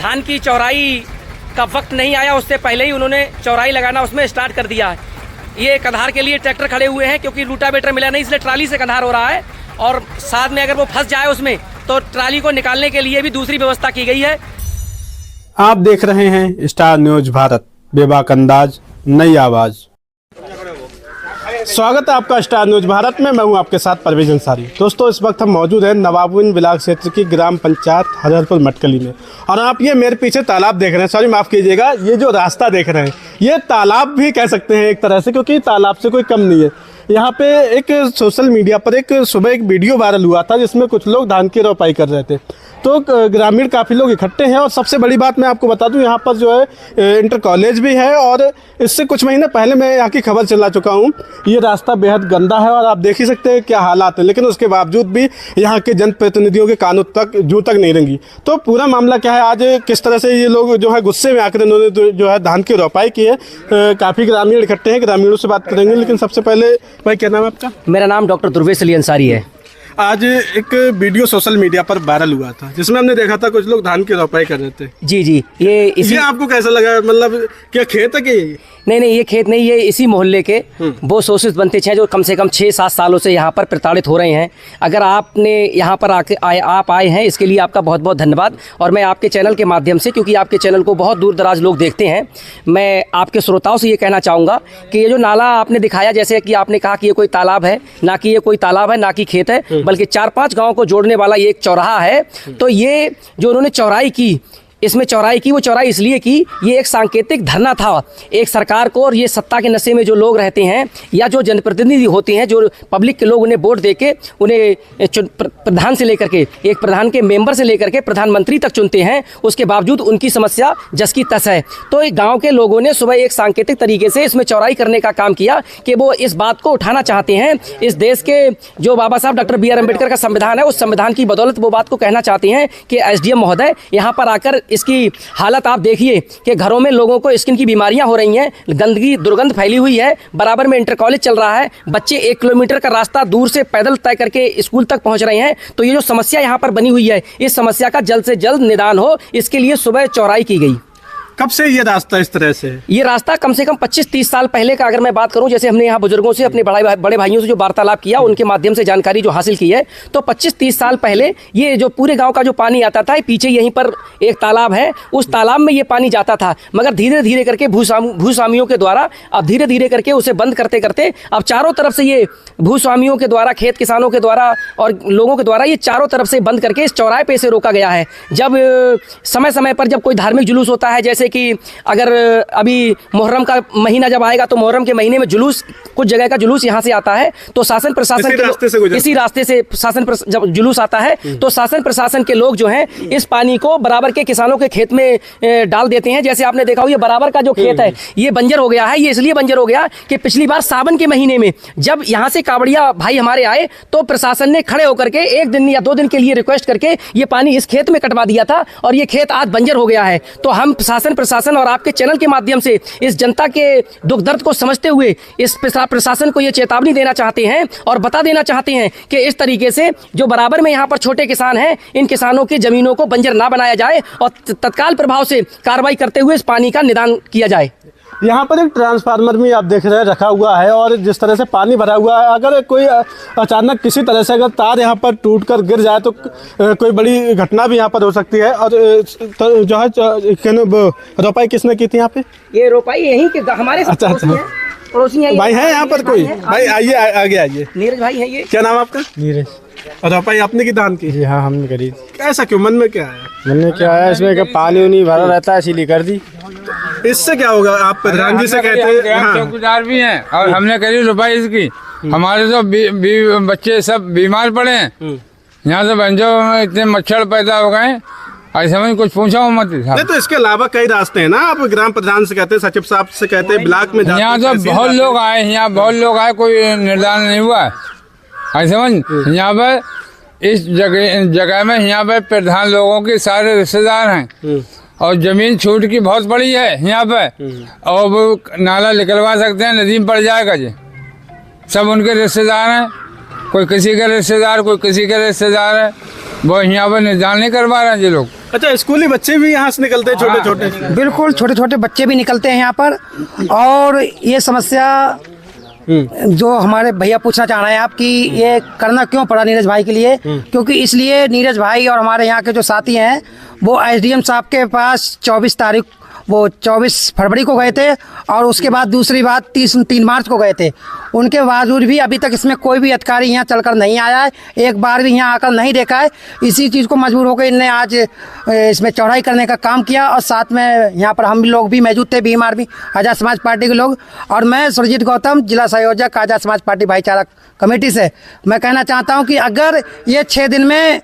धान की चौराई का वक्त नहीं आया उससे पहले ही उन्होंने चौराई लगाना उसमें स्टार्ट कर दिया है। ये कँधार के लिए ट्रैक्टर खड़े हुए हैं क्योंकि रूटावेटर मिला नहीं, इसलिए ट्राली से कँधार हो रहा है और साथ में अगर वो फंस जाए उसमें तो ट्राली को निकालने के लिए भी दूसरी व्यवस्था की गई है। आप देख रहे हैं स्टार न्यूज भारत, बेबाक अंदाज, नई आवाज। स्वागत है आपका स्टार न्यूज भारत में। मैं हूं आपके साथ परवेज अंसारी। दोस्तों, इस वक्त हम मौजूद हैं नवाबगंज ब्लॉक क्षेत्र की ग्राम पंचायत हजरपुर मटकली में, और आप ये मेरे पीछे तालाब देख रहे हैं, सॉरी माफ़ कीजिएगा, ये जो रास्ता देख रहे हैं ये तालाब भी कह सकते हैं एक तरह से, क्योंकि तालाब से कोई कम नहीं है। यहाँ पे एक सोशल मीडिया पर सुबह एक वीडियो वायरल हुआ था जिसमें कुछ लोग धान की रोपाई कर रहे थे, तो ग्रामीण काफ़ी लोग इकट्ठे हैं। और सबसे बड़ी बात मैं आपको बता दूं, यहाँ पर जो है इंटर कॉलेज भी है, और इससे कुछ महीने पहले मैं यहाँ की खबर चला चुका हूँ। ये रास्ता बेहद गंदा है और आप देख ही सकते हैं क्या हालात है, लेकिन उसके बावजूद भी यहाँ के जनप्रतिनिधियों के कानों तक जू तक नहीं रंगी। तो पूरा मामला क्या है, आज किस तरह से ये लोग जो है गुस्से में आकर इन्होंने जो है धान की रोपाई की है। काफ़ी ग्रामीण इकट्ठे हैं, ग्रामीणों से बात करेंगे। लेकिन सबसे पहले भाई, क्या नाम है आपका? मेरा नाम डॉक्टर दुर्वेश अली अंसारी है। आज एक वीडियो सोशल मीडिया पर वायरल हुआ था जिसमें हमने देखा था कुछ लोग धान की रोपाई कर रहे थे। जी, ये आपको कैसा लगा? मतलब क्या खेत है कि ये? नहीं, ये खेत नहीं, ये इसी मोहल्ले के वो शोषित बनते हैं जो कम से कम 6-7 सालों से यहाँ पर प्रताड़ित हो रहे हैं। अगर आपने यहाँ पर आप आए हैं, इसके लिए आपका बहुत बहुत धन्यवाद। और मैं आपके चैनल के माध्यम से, क्योंकि आपके चैनल को बहुत दूर दराज लोग देखते हैं, मैं आपके श्रोताओं से ये कहना चाहूँगा कि ये जो नाला आपने दिखाया, जैसे कि आपने कहा कि ये कोई तालाब है, ना कि ये कोई तालाब है, ना कि खेत है, बल्कि 4-5 गाँव को जोड़ने वाला ये एक चौराहा है। तो ये जो उन्होंने चौराई की, इसमें चौराई की, वो चौराई इसलिए की, ये एक सांकेतिक धरना था एक सरकार को। और ये सत्ता के नशे में जो लोग रहते हैं या जो जनप्रतिनिधि होते हैं, जो पब्लिक के लोग, उन्हें वोट देके उन्हें प्रधान से लेकर के, एक प्रधान के मेंबर से लेकर के प्रधानमंत्री तक चुनते हैं, उसके बावजूद उनकी समस्या जस की तस है। तो एक गाँव के लोगों ने सुबह एक सांकेतिक तरीके से इसमें चौराई करने का काम किया कि वो इस बात को उठाना चाहते हैं। इस देश के जो बाबा साहब डॉक्टर BR अम्बेडकर का संविधान है, उस संविधान की बदौलत वो बात को कहना चाहते हैं कि SDM महोदय यहाँ पर आकर इसकी हालत आप देखिए कि घरों में लोगों को स्किन की बीमारियां हो रही हैं, गंदगी दुर्गंध फैली हुई है, बराबर में इंटर कॉलेज चल रहा है, बच्चे 1 किलोमीटर का रास्ता दूर से पैदल तय करके स्कूल तक पहुंच रहे हैं। तो ये जो समस्या यहाँ पर बनी हुई है, इस समस्या का जल्द से जल्द निदान हो, इसके लिए सुबह चौराई की गई। कब से ये रास्ता इस तरह से? ये रास्ता कम से कम 25-30 साल पहले का अगर मैं बात करूं, जैसे हमने यहाँ बुजुर्गों से, अपने बड़े भाइयों से जो वार्तालाप किया, उनके माध्यम से जानकारी जो हासिल की है, तो 25-30 साल पहले ये जो पूरे गांव का जो पानी आता था, पीछे यहीं पर एक तालाब है, उस तालाब में ये पानी जाता था। मगर धीरे धीरे करके भूस्वामियों के द्वारा, अब धीरे धीरे करके उसे बंद करते करते अब चारों तरफ से ये भूस्वामियों के द्वारा, खेत किसानों के द्वारा और लोगों के द्वारा ये चारों तरफ से बंद करके इस चौराहे पे से रोका गया है। जब समय समय पर जब कोई धार्मिक जुलूस होता है, जैसे कि अगर अभी मुहर्रम का महीना जब आएगा, तो मुहर्रम के महीने में जुलूस, कुछ जगह का जुलूस यहाँ से आता है, तो शासन प्रशासन इसी रास्ते से जब जुलूस आता है, तो शासन प्रशासन के लोग जो हैं इस पानी को बराबर के किसानों के खेत में डाल देते हैं। जैसे आपने देखा हो, ये बराबर का जो खेत है ये बंजर हो गया है। ये इसलिए बंजर हो गया कि पिछली बार सावन के महीने में जब यहाँ से कावड़िया भाई हमारे आए, तो प्रशासन ने खड़े होकर के 1 दिन या 2 दिन के लिए रिक्वेस्ट करके ये पानी इस खेत में कटवा दिया था, और ये खेत आज बंजर हो गया है। तो हम शासन प्रशासन और आपके चैनल के माध्यम से इस जनता के दुख दर्द को समझते हुए इस प्रशासन को ये चेतावनी देना चाहते हैं और बता देना चाहते हैं कि इस तरीके से जो बराबर में यहाँ पर छोटे किसान हैं, इन किसानों की जमीनों को बंजर ना बनाया जाए और तत्काल प्रभाव से कार्रवाई करते हुए इस पानी का निदान किया जाए। यहाँ पर एक ट्रांसफार्मर भी आप देख रहे हैं रखा हुआ है, और जिस तरह से पानी भरा हुआ है, अगर कोई अचानक किसी तरह से अगर तार यहाँ पर टूटकर गिर जाए तो कोई बड़ी घटना भी यहाँ पर हो सकती है। और तो जो है रोपाई किसने की थी यहाँ पे? ये रोपाई यहीं के हमारे अच्छा पड़ोसी भाई है यहाँ पर कोई? भाई आइए, आगे आइए। नीरज भाई है ये। क्या नाम आपका? नीरज। रोपाई आपने की धान की? जी हाँ, हमने करी। ऐसा क्यों, मन में क्या आया? मन में क्या आया, इसमें पानी नहीं भरा रहता है, इसीलिए कर दी। इससे क्या होगा? आप प्रधान जी से कहते हैं, चौकीदार भी हैं और हमने करी रोपाई इसकी। हमारे तो बच्चे सब बीमार पड़े हैं, यहाँ से बंजो इतने मच्छर पैदा हो गए, ऐसे में कुछ पूछा मत। नहीं, तो इसके अलावा कई रास्ते हैं ना, आप ग्राम प्रधान से कहते हैं, सचिव साहब से कहते हैं, ब्लॉक में यहाँ तो बहुत लोग आए, यहाँ बहुत लोग आए, कोई निर्धारण नहीं हुआ है। ऐसे समझ, यहाँ पर इस जगह में यहाँ पर प्रधान लोगों के सारे रिश्तेदार हैं, और जमीन छूट की बहुत बड़ी है यहाँ पे, और वो नाला निकलवा सकते हैं, नदी में पड़ जाएगा जी। सब उनके रिश्तेदार हैं, कोई किसी का रिश्तेदार, कोई किसी का रिश्तेदार है, वो यहाँ पर निदान नहीं करवा रहे हैं जी लोग। अच्छा, स्कूली बच्चे भी यहाँ से निकलते हैं, छोटे छोटे? बिल्कुल, छोटे छोटे बच्चे भी निकलते हैं यहाँ पर। और ये समस्या जो हमारे भैया पूछना चाह रहे हैं आप कि ये करना क्यों पड़ा नीरज भाई के लिए, क्योंकि इसलिए नीरज भाई और हमारे यहाँ के जो साथी हैं वो एसडीएम साहब के पास 24 फरवरी को गए थे, और उसके बाद दूसरी बात 3 मार्च को गए थे। उनके बावजूद भी अभी तक इसमें कोई भी अधिकारी यहाँ चलकर नहीं आया है, एक बार भी यहाँ आकर नहीं देखा है। इसी चीज़ को मजबूर होकर इनने आज इसमें चौड़ाई करने का काम किया, और साथ में यहाँ पर हम लोग भी मौजूद थे, भीम आर्मी आज़ाद समाज पार्टी के लोग, और मैं सुरजीत गौतम, जिला संयोजक आज़ाद समाज पार्टी भाईचारा कमेटी से। मैं कहना चाहता हूँ कि अगर ये 6 दिन में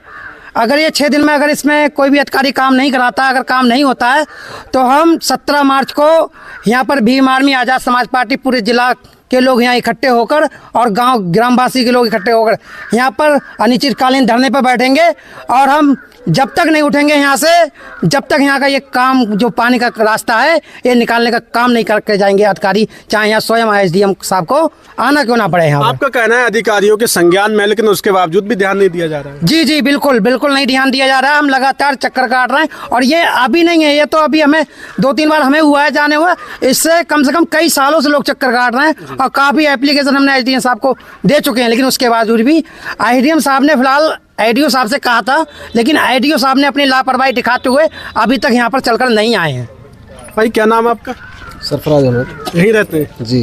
अगर इसमें कोई भी अधिकारी काम नहीं कराता, अगर काम नहीं होता है, तो हम 17 मार्च को यहाँ पर भीम आर्मी आज़ाद समाज पार्टी पूरे जिला के लोग यहाँ इकट्ठे होकर और ग्रामवासी के लोग इकट्ठे होकर यहाँ पर अनिश्चितकालीन धरने पर बैठेंगे, और हम जब तक नहीं उठेंगे यहाँ से, जब तक यहाँ का ये काम जो पानी का रास्ता है ये निकालने का काम नहीं करके जाएंगे अधिकारी, चाहे यहाँ स्वयं एसडीएम साहब को आना क्यों ना पड़े यहाँ। आपका कहना है अधिकारियों के संज्ञान में, लेकिन उसके बावजूद भी ध्यान नहीं दिया जा रहा है? जी जी, बिल्कुल बिल्कुल नहीं ध्यान दिया जा रहा है। हम लगातार चक्कर काट रहे हैं, और ये अभी नहीं है, ये तो अभी हमें 2-3 बार हमें हुआ है जाने हुआ, इससे कम से कम कई सालों से लोग चक्कर काट रहे हैं, और काफ़ी एप्लीकेशन हमने एसडीएम साहब को दे चुके हैं। लेकिन उसके बावजूद भी एसडीएम साहब ने फिलहाल आईडीओ साहब से कहा था, लेकिन आईडीओ साहब ने अपनी लापरवाही दिखाते हुए अभी तक यहाँ पर चलकर नहीं आए हैं। भाई क्या नाम है आपका? सरफराज अहमद। यहीं रहते हैं जी।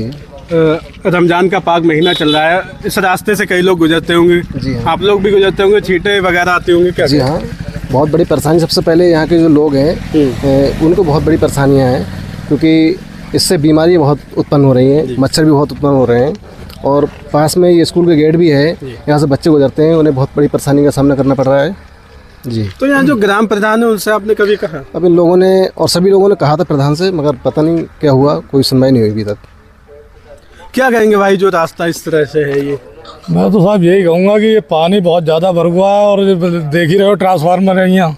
रमजान का पाक महीना चल रहा है, इस रास्ते से कई लोग गुजरते होंगे। जी हाँ। आप लोग भी गुजरते होंगे, छींटे वगैरह आती होंगी क्या? जी हाँ, बहुत बड़ी परेशानी। सबसे पहले यहाँ के जो लोग हैं उनको बहुत बड़ी परेशानियाँ हैं, क्योंकि इससे बीमारी बहुत उत्पन्न हो रही हैं, मच्छर भी बहुत उत्पन्न हो रहे हैं, और पास में ये स्कूल के गेट भी है, यहाँ से बच्चे गुजरते हैं, उन्हें बहुत बड़ी परेशानी का सामना करना पड़ रहा है। जी। तो यहाँ जो ग्राम प्रधान है उनसे आपने कभी कहा? अब इन लोगों ने और सभी लोगों ने कहा था प्रधान से, मगर पता नहीं क्या हुआ, कोई सुनवाई नहीं हुई अभी तक। क्या कहेंगे भाई, जो रास्ता इस तरह से है ये? मैं तो साहब यही कहूँगा कि ये पानी बहुत ज़्यादा भर हुआ है, और देख ही रहे हो ट्रांसफार्मर है यहाँ,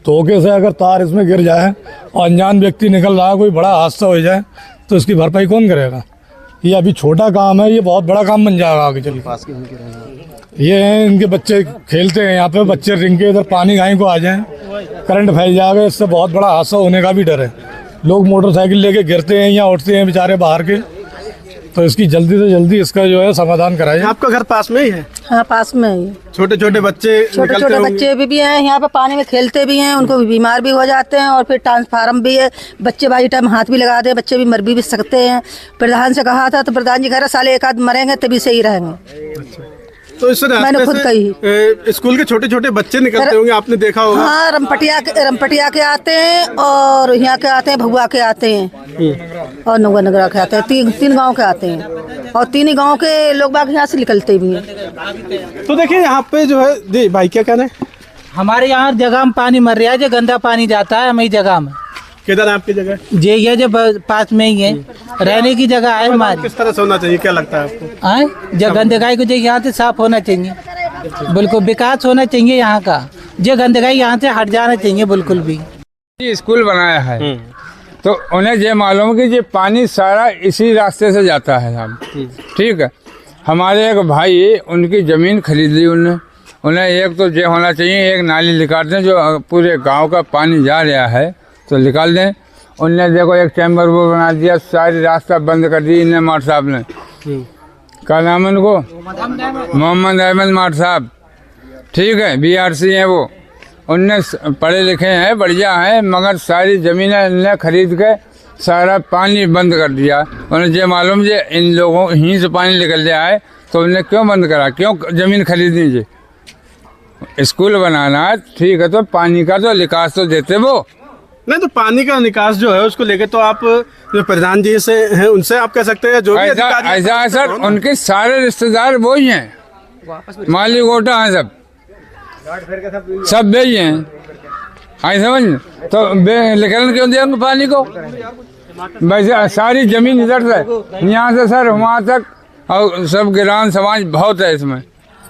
धोखे से अगर तार इसमें गिर जाए और अनजान व्यक्ति निकल रहा है, कोई बड़ा हादसा हो जाए, तो इसकी भरपाई कौन करेगा? ये अभी छोटा काम है, ये बहुत बड़ा काम बन जाएगा आगे चल के। ये हैं इनके बच्चे खेलते हैं यहाँ पे, बच्चे रिंग के इधर पानी गाय को आ जाएं, करंट फैल जाएगा, इससे बहुत बड़ा हादसा होने का भी डर है। लोग मोटरसाइकिल लेके गिरते हैं या उठते हैं बेचारे बाहर के, तो इसकी जल्दी से जल्दी इसका जो है समाधान कराइए। आपका घर पास में ही है? हाँ, पास में ही। छोटे छोटे बच्चे भी हैं यहाँ पे, पानी में खेलते भी हैं, उनको भी बीमार भी हो जाते हैं, और फिर ट्रांसफार्म भी है, बच्चे बाजी टाइम हाथ भी लगाते हैं, बच्चे भी मर भी सकते हैं। प्रधान से कहा था तो प्रधान जी कह रहे साले एक आध मरेंगे तभी सही रहेंगे। तो इस मैंने खुद कही। स्कूल के छोटे छोटे बच्चे निकलते होंगे, आपने देखा होगा। हाँ, रमपटिया के आते हैं, और यहाँ के आते हैं, भगुआ के आते हैं, और नगरा के आते हैं, तीन गांव के आते हैं, और 3 ही गांव के लोग बाग यहाँ से निकलते भी हैं। तो देखिए यहाँ पे जो है, जी भाई क्या कहना है? हमारे यहाँ जगह में पानी मर रहा है, जो गंदा पानी जाता है हमारी जगह में। किधर आपकी जगह? ये जो पास में ही है, रहने की जगह है हमारी। किस तरह से होना चाहिए, क्या लगता है आपको? आए जो गंदगाई को जो यहाँ से साफ होना चाहिए, बिल्कुल विकास होना चाहिए यहाँ का, जो गंदगाई यहाँ से हट जाना चाहिए बिल्कुल भी। स्कूल बनाया है तो उन्हें ये मालूम कि ये पानी सारा इसी रास्ते से जाता है साहब। ठीक है, हमारे एक भाई उनकी ज़मीन खरीद ली उन्हें एक तो ये होना चाहिए, एक नाली निकाल दें जो पूरे गांव का पानी जा रहा है तो निकाल दें। उनने देखो एक चैम्बर वो बना दिया, सारी रास्ता बंद कर दी इन्हें मार साहब ने। क्या नाम है उनको? मोहम्मद अहमद मार साहब। ठीक है, BRC हैं वो, उनने पढ़े लिखे हैं, बढ़िया हैं, मगर सारी ज़मीनें इनने खरीद के सारा पानी बंद कर दिया। उन्हें ये मालूम जे इन लोगों ही से पानी निकल जाए तो उन्हें क्यों बंद करा, क्यों ज़मीन खरीदनी? जी स्कूल बनाना है ठीक है, तो पानी का तो निकास तो देते वो नहीं, तो पानी का निकास जो है उसको लेके तो आप जो प्रधान जी से हैं उनसे आप कह सकते हैं, जो भी अधिकारी ऐसा है सर, उनके सारे रिश्तेदार वो ही हैं, माली गोटा हैं, सब वही हैं। आई समझ, तो निकलन क्यों दिया उनको पानी को? वैसे सारी जमीन इधर से यहाँ से सर वहाँ तक, और सब ग्राम समाज बहुत है इसमें।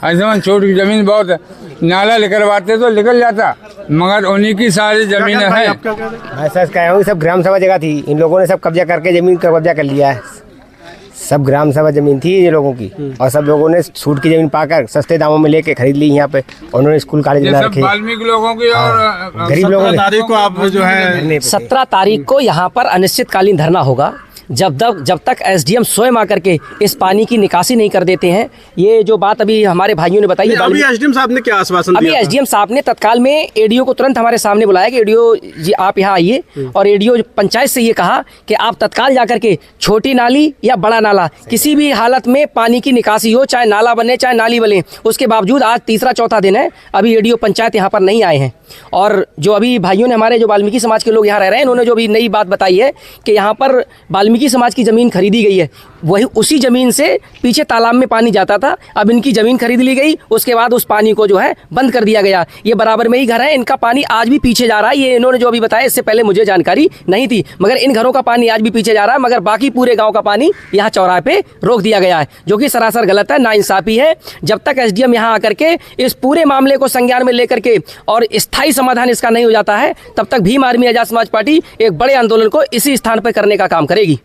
ऐसे छोटी जमीन बहुत है, नाला निकलवाते तो निकल जाता, मगर उन्हीं की सारी जमीन है। ऐसा कह रहा हूँ, सब ग्राम सभा जगह थी, इन लोगों ने सब कब्जा करके जमीन का कब्जा कर लिया है, सब ग्राम सभा जमीन थी ये लोगों की, और सब लोगों ने छूट की जमीन पाकर सस्ते दामों में लेके खरीद ली यहाँ पे, और उन्होंने स्कूल कॉलेज बना रखे। वाल्मीकि लोगों की और गरीब लोगों ने। तारीख को आप जो है 17 तारीख को यहाँ पर अनिश्चितकालीन धरना होगा जब तक एसडीएम स्वयं आकर के इस पानी की निकासी नहीं कर देते हैं। ये जो बात अभी हमारे भाइयों ने बताई, अभी एसडीएम साहब ने क्या आश्वासन अभी दिया? एसडीएम साहब ने तत्काल में एडीओ को तुरंत हमारे सामने बुलाया कि एडीओ जी आप यहाँ आइए, और एडीओ पंचायत से ये कहा कि आप तत्काल जाकर के छोटी नाली या बड़ा नाला किसी भी हालत में पानी की निकासी हो, चाहे नाला बने चाहे नाली बने। उसके बावजूद आज तीसरा चौथा दिन है, अभी एडीओ पंचायत यहाँ पर नहीं आए हैं। और जो अभी भाइयों ने, हमारे जो वाल्मीकि समाज के लोग यहाँ रह रहे हैं, इन्होंने जो अभी नई बात बताई है कि यहाँ पर वाल्मीकि समाज की ज़मीन खरीदी गई है, वही उसी ज़मीन से पीछे तालाब में पानी जाता था, अब इनकी ज़मीन खरीद ली गई, उसके बाद उस पानी को जो है बंद कर दिया गया। ये बराबर में ही घर है, इनका पानी आज भी पीछे जा रहा है। ये इन्होंने जो अभी बताया, इससे पहले मुझे जानकारी नहीं थी, मगर इन घरों का पानी आज भी पीछे जा रहा है, मगर बाकी पूरे गाँव का पानी यहाँ चौराहे पे रोक दिया गया है, जो कि सरासर गलत है, नाइंसाफ़ी है। जब तक एसडीएम यहाँ आकर के इस पूरे मामले को संज्ञान में लेकर के और स्थायी समाधान इसका नहीं हो जाता है, तब तक भीम आर्मी आजाद समाज पार्टी एक बड़े आंदोलन को इसी स्थान पर करने का काम करेगी।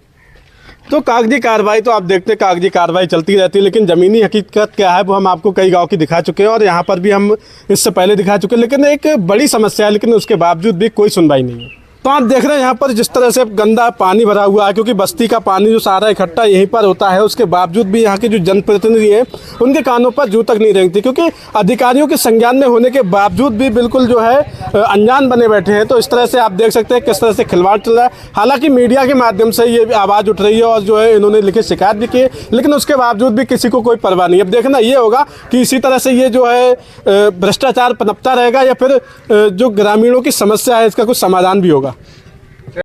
तो कागजी कार्रवाई तो आप देखते हैं, कागजी कार्रवाई चलती रहती है, लेकिन ज़मीनी हकीकत क्या है वो हम आपको कई गांव की दिखा चुके हैं, और यहाँ पर भी हम इससे पहले दिखा चुके हैं। लेकिन एक बड़ी समस्या है, लेकिन उसके बावजूद भी कोई सुनवाई नहीं है। तो आप देख रहे हैं यहाँ पर जिस तरह से गंदा पानी भरा हुआ है, क्योंकि बस्ती का पानी जो सारा इकट्ठा यहीं पर होता है, उसके बावजूद भी यहाँ के जो जनप्रतिनिधि हैं उनके कानों पर जू तक नहीं रेंगती, क्योंकि अधिकारियों के संज्ञान में होने के बावजूद भी बिल्कुल जो है अनजान बने बैठे हैं। तो इस तरह से आप देख सकते हैं किस तरह से खिलवाड़ चल रहा है। हालांकि मीडिया के माध्यम से ये आवाज़ उठ रही है, और जो है इन्होंने लिखित शिकायत भी की है, लेकिन उसके बावजूद भी किसी को कोई परवाह नहीं। अब देखना ये होगा कि इसी तरह से ये जो है भ्रष्टाचार पनपता रहेगा, या फिर जो ग्रामीणों की समस्या है इसका कुछ समाधान भी होगा।